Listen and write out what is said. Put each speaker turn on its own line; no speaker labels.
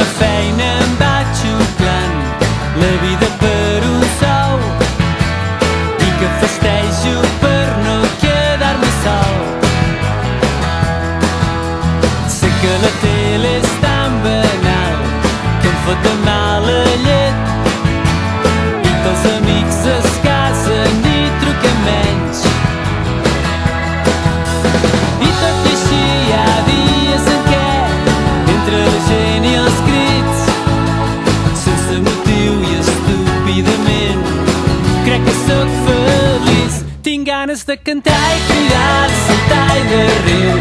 la feina em vaig xuclant la vida per un sou i que festejo per no quedar-me sol. Sé que la tele és tan banal que em fot de mal la llet i que els amics es casen i truquen menys. I tot i així hi ha dies en què entre la gent i els crits, sense motiu i estúpidament, crec que sóc feliç. Tinc ganes de cantar i cridar, de saltar i de riure,